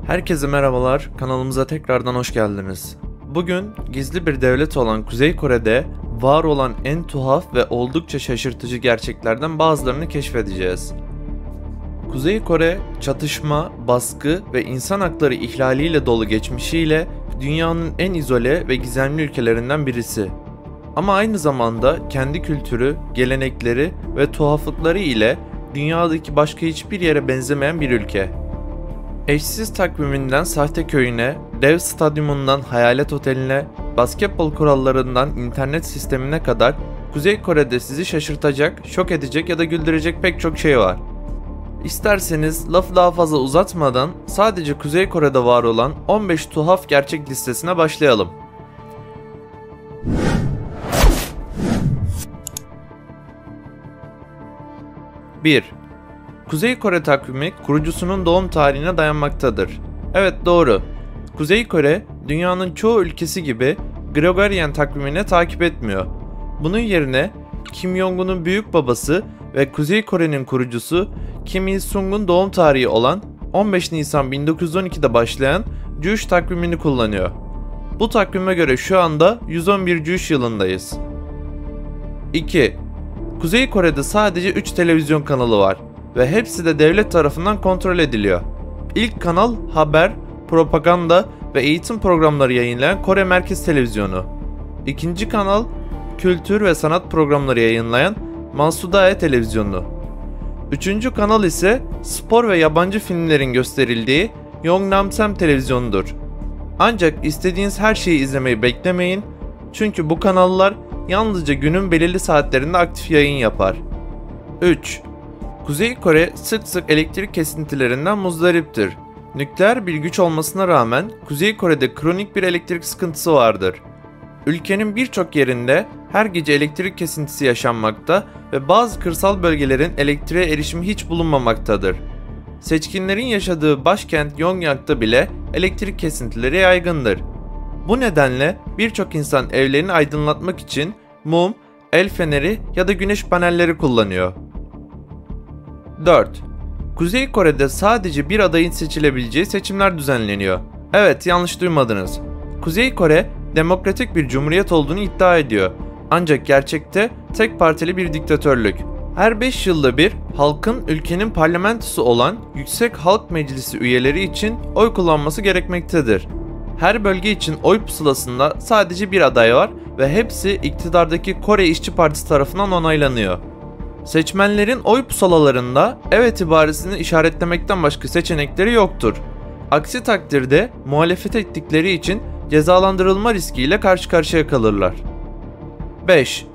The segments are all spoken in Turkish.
Herkese merhabalar, kanalımıza tekrardan hoş geldiniz. Bugün gizli bir devlet olan Kuzey Kore'de var olan en tuhaf ve oldukça şaşırtıcı gerçeklerden bazılarını keşfedeceğiz. Kuzey Kore, çatışma, baskı ve insan hakları ihlaliyle dolu geçmişiyle dünyanın en izole ve gizemli ülkelerinden birisi. Ama aynı zamanda kendi kültürü, gelenekleri ve tuhaflıkları ile dünyadaki başka hiçbir yere benzemeyen bir ülke. Eşsiz takviminden sahte köyüne, dev stadyumundan hayalet oteline, basketbol kurallarından internet sistemine kadar Kuzey Kore'de sizi şaşırtacak, şok edecek ya da güldürecek pek çok şey var. İsterseniz lafı daha fazla uzatmadan sadece Kuzey Kore'de var olan 15 tuhaf gerçek listesine başlayalım. 1. Kuzey Kore takvimi kurucusunun doğum tarihine dayanmaktadır. Evet, doğru. Kuzey Kore, dünyanın çoğu ülkesi gibi Gregorian takvimini takip etmiyor. Bunun yerine Kim Jong-un'un büyük babası ve Kuzey Kore'nin kurucusu Kim Il-sung'un doğum tarihi olan 15 Nisan 1912'de başlayan Juche takvimini kullanıyor. Bu takvime göre şu anda 111 Juche yılındayız. 2. Kuzey Kore'de sadece 3 televizyon kanalı var ve hepsi de devlet tarafından kontrol ediliyor. İlk kanal haber, propaganda ve eğitim programları yayınlayan Kore Merkez Televizyonu. İkinci kanal kültür ve sanat programları yayınlayan Mansudae Televizyonu. Üçüncü kanal ise spor ve yabancı filmlerin gösterildiği Yongnam-sam Televizyonu'dur. Ancak istediğiniz her şeyi izlemeyi beklemeyin, çünkü bu kanallar yalnızca günün belirli saatlerinde aktif yayın yapar. 3. Kuzey Kore sık sık elektrik kesintilerinden muzdariptir. Nükleer bir güç olmasına rağmen Kuzey Kore'de kronik bir elektrik sıkıntısı vardır. Ülkenin birçok yerinde her gece elektrik kesintisi yaşanmakta ve bazı kırsal bölgelerin elektriğe erişimi hiç bulunmamaktadır. Seçkinlerin yaşadığı başkent Yongyang'da bile elektrik kesintileri yaygındır. Bu nedenle birçok insan evlerini aydınlatmak için mum, el feneri ya da güneş panelleri kullanıyor. 4. Kuzey Kore'de sadece bir adayın seçilebileceği seçimler düzenleniyor. Evet, yanlış duymadınız. Kuzey Kore, demokratik bir cumhuriyet olduğunu iddia ediyor. Ancak gerçekte tek partili bir diktatörlük. Her 5 yılda bir halkın ülkenin parlamentosu olan Yüksek Halk Meclisi üyeleri için oy kullanması gerekmektedir. Her bölge için oy pusulasında sadece bir aday var ve hepsi iktidardaki Kore İşçi Partisi tarafından onaylanıyor. Seçmenlerin oy pusulalarında evet ibaresini işaretlemekten başka seçenekleri yoktur. Aksi takdirde muhalefet ettikleri için cezalandırılma riskiyle karşı karşıya kalırlar. 5.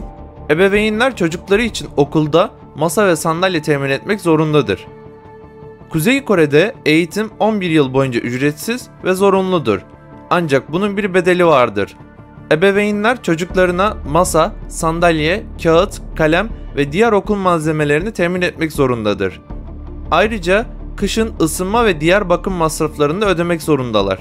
Ebeveynler çocukları için okulda masa ve sandalye temin etmek zorundadır. Kuzey Kore'de eğitim 11 yıl boyunca ücretsiz ve zorunludur. Ancak bunun bir bedeli vardır. Ebeveynler çocuklarına masa, sandalye, kağıt, kalem ve diğer okul malzemelerini temin etmek zorundadır. Ayrıca kışın ısınma ve diğer bakım masraflarını da ödemek zorundalar.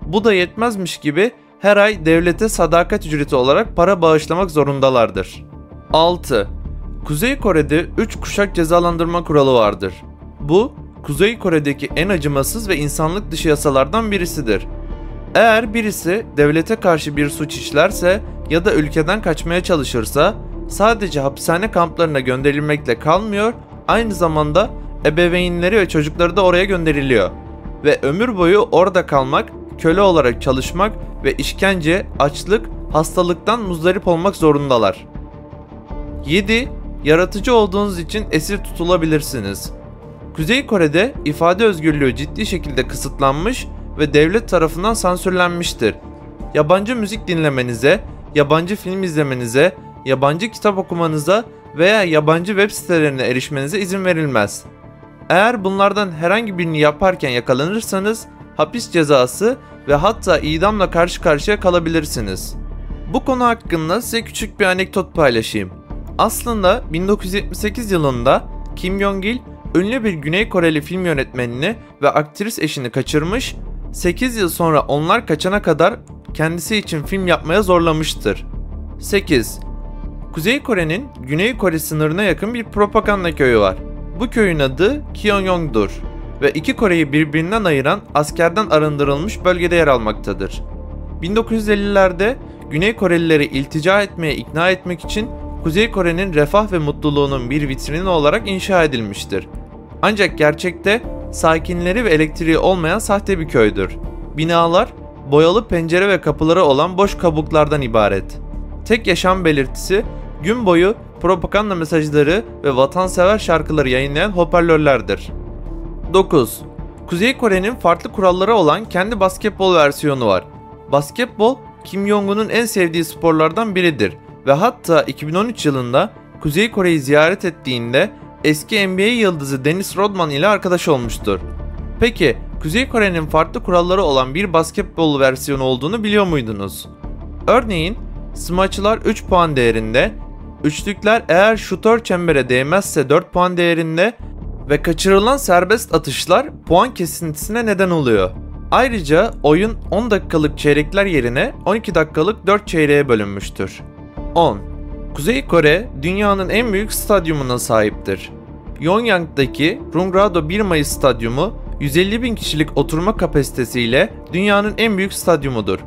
Bu da yetmezmiş gibi her ay devlete sadakat ücreti olarak para bağışlamak zorundalardır. 6. Kuzey Kore'de 3 kuşak cezalandırma kuralı vardır. Bu, Kuzey Kore'deki en acımasız ve insanlık dışı yasalardan birisidir. Eğer birisi devlete karşı bir suç işlerse ya da ülkeden kaçmaya çalışırsa sadece hapishane kamplarına gönderilmekle kalmıyor, aynı zamanda ebeveynleri ve çocukları da oraya gönderiliyor. Ve ömür boyu orada kalmak, köle olarak çalışmak ve işkence, açlık, hastalıktan muzdarip olmak zorundalar. 7. Yaratıcı olduğunuz için esir tutulabilirsiniz. Kuzey Kore'de ifade özgürlüğü ciddi şekilde kısıtlanmış ve devlet tarafından sansürlenmiştir. Yabancı müzik dinlemenize, yabancı film izlemenize, yabancı kitap okumanıza veya yabancı web sitelerine erişmenize izin verilmez. Eğer bunlardan herhangi birini yaparken yakalanırsanız hapis cezası ve hatta idamla karşı karşıya kalabilirsiniz. Bu konu hakkında size küçük bir anekdot paylaşayım. Aslında 1978 yılında Kim Jong-il ünlü bir Güney Koreli film yönetmenini ve aktris eşini kaçırmış, 8 yıl sonra onlar kaçana kadar kendisi için film yapmaya zorlamıştır. 8. Kuzey Kore'nin Güney Kore sınırına yakın bir propaganda köyü var. Bu köyün adı Kyongyong'dur. ve iki Kore'yi birbirinden ayıran askerden arındırılmış bölgede yer almaktadır. 1950'lerde Güney Korelileri iltica etmeye ikna etmek için Kuzey Kore'nin refah ve mutluluğunun bir vitrini olarak inşa edilmiştir. Ancak gerçekte sakinleri ve elektriği olmayan sahte bir köydür. Binalar boyalı pencere ve kapıları olan boş kabuklardan ibaret. Tek yaşam belirtisi gün boyu propaganda mesajları ve vatansever şarkıları yayınlayan hoparlörlerdir. 9. Kuzey Kore'nin farklı kuralları olan kendi basketbol versiyonu var. Basketbol, Kim Jong-un'un en sevdiği sporlardan biridir ve hatta 2013 yılında Kuzey Kore'yi ziyaret ettiğinde eski NBA yıldızı Dennis Rodman ile arkadaş olmuştur. Peki, Kuzey Kore'nin farklı kuralları olan bir basketbol versiyonu olduğunu biliyor muydunuz? Örneğin, smaçlar 3 puan değerinde, üçlükler eğer şutör çembere değmezse 4 puan değerinde ve kaçırılan serbest atışlar puan kesintisine neden oluyor. Ayrıca oyun 10 dakikalık çeyrekler yerine 12 dakikalık 4 çeyreğe bölünmüştür. 10. Kuzey Kore dünyanın en büyük stadyumuna sahiptir. Pyongyang'daki Rungrado 1 Mayıs Stadyumu 150.000 kişilik oturma kapasitesiyle dünyanın en büyük stadyumudur.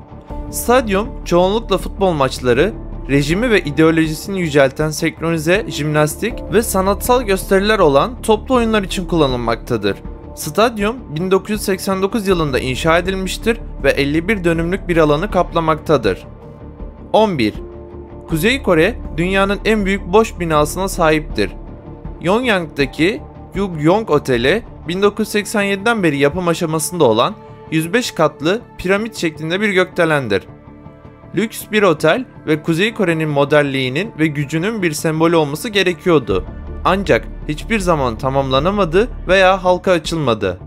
Stadyum çoğunlukla futbol maçları, rejimi ve ideolojisini yücelten senkronize, jimnastik ve sanatsal gösteriler olan toplu oyunlar için kullanılmaktadır. Stadyum 1989 yılında inşa edilmiştir ve 51 dönümlük bir alanı kaplamaktadır. 11. Kuzey Kore dünyanın en büyük boş binasına sahiptir. Pyongyang'daki Yugyong Oteli 1987'den beri yapım aşamasında olan 105 katlı piramit şeklinde bir gökdelendir. Lüks bir otel ve Kuzey Kore'nin modelliğinin ve gücünün bir sembolü olması gerekiyordu. Ancak hiçbir zaman tamamlanamadı veya halka açılmadı.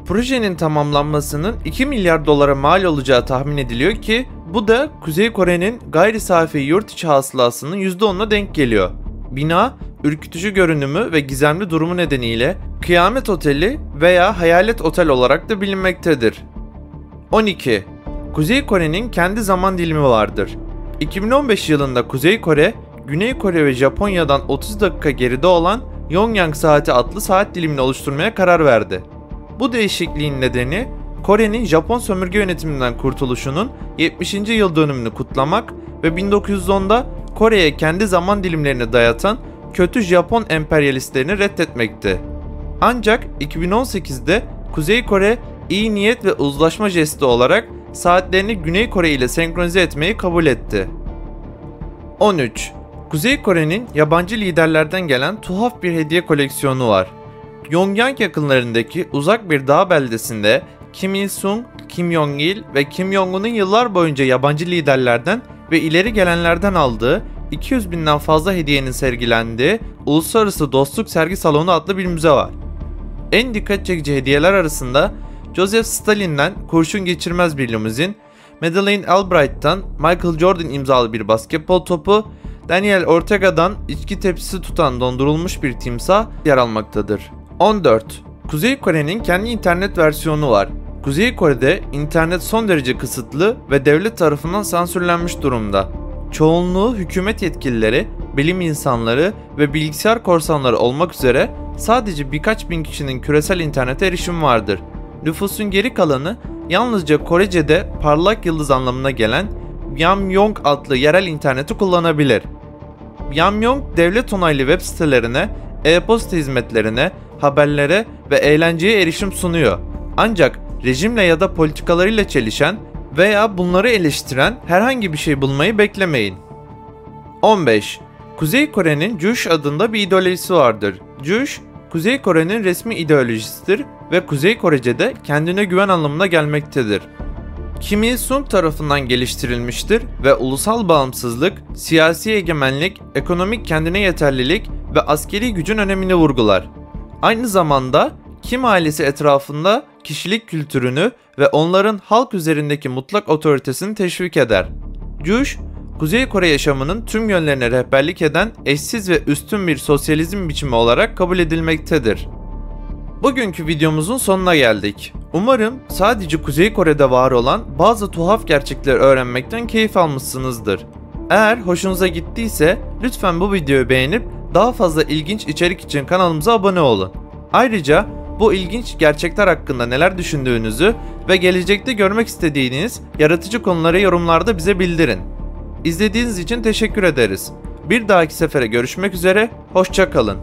Projenin tamamlanmasının 2 milyar dolara mal olacağı tahmin ediliyor ki bu da Kuzey Kore'nin gayri safi yurt içi hasılasının %10'una denk geliyor. Bina, ürkütücü görünümü ve gizemli durumu nedeniyle Kıyamet Oteli veya Hayalet Otel olarak da bilinmektedir. 12. Kuzey Kore'nin kendi zaman dilimi vardır. 2015 yılında Kuzey Kore, Güney Kore ve Japonya'dan 30 dakika geride olan Yongyang saati adlı saat dilimini oluşturmaya karar verdi. Bu değişikliğin nedeni Kore'nin Japon sömürge yönetiminden kurtuluşunun 70. yıl dönümünü kutlamak ve 1910'da Kore'ye kendi zaman dilimlerini dayatan kötü Japon emperyalistlerini reddetmekti. Ancak 2018'de Kuzey Kore iyi niyet ve uzlaşma jesti olarak saatlerini Güney Kore ile senkronize etmeyi kabul etti. 13. Kuzey Kore'nin yabancı liderlerden gelen tuhaf bir hediye koleksiyonu var. Pyongyang yakınlarındaki uzak bir dağ beldesinde Kim Il-sung, Kim Jong-il ve Kim Jong-un'un yıllar boyunca yabancı liderlerden ve ileri gelenlerden aldığı 200 binden fazla hediyenin sergilendiği Uluslararası Dostluk Sergi Salonu adlı bir müze var. En dikkat çekici hediyeler arasında Joseph Stalin'den kurşun geçirmez bir limuzin, Madeleine Albright'tan Michael Jordan imzalı bir basketbol topu, Daniel Ortega'dan içki tepsisi tutan dondurulmuş bir timsah yer almaktadır. 14. Kuzey Kore'nin kendi internet versiyonu var. Kuzey Kore'de internet son derece kısıtlı ve devlet tarafından sansürlenmiş durumda. Çoğunluğu hükümet yetkilileri, bilim insanları ve bilgisayar korsanları olmak üzere sadece birkaç bin kişinin küresel internete erişim vardır. Nüfusun geri kalanı yalnızca Korece'de parlak yıldız anlamına gelen Yamyong adlı yerel interneti kullanabilir. Yamyong devlet onaylı web sitelerine, e-posta hizmetlerine, haberlere ve eğlenceye erişim sunuyor. Ancak rejimle ya da politikalarıyla çelişen veya bunları eleştiren herhangi bir şey bulmayı beklemeyin. 15. Kuzey Kore'nin Juche adında bir ideolojisi vardır. Juche, Kuzey Kore'nin resmi ideolojisidir ve Kuzey Korece'de kendine güven anlamına gelmektedir. Kim Il-sung tarafından geliştirilmiştir ve ulusal bağımsızlık, siyasi egemenlik, ekonomik kendine yeterlilik ve askeri gücün önemini vurgular. Aynı zamanda Kim ailesi etrafında kişilik kültürünü ve onların halk üzerindeki mutlak otoritesini teşvik eder. Juche, Kuzey Kore yaşamının tüm yönlerine rehberlik eden eşsiz ve üstün bir sosyalizm biçimi olarak kabul edilmektedir. Bugünkü videomuzun sonuna geldik. Umarım sadece Kuzey Kore'de var olan bazı tuhaf gerçekleri öğrenmekten keyif almışsınızdır. Eğer hoşunuza gittiyse lütfen bu videoyu beğenip daha fazla ilginç içerik için kanalımıza abone olun. Ayrıca Bu ilginç gerçekler hakkında neler düşündüğünüzü ve gelecekte görmek istediğiniz yaratıcı konuları yorumlarda bize bildirin. İzlediğiniz için teşekkür ederiz. Bir dahaki sefere görüşmek üzere, hoşça kalın.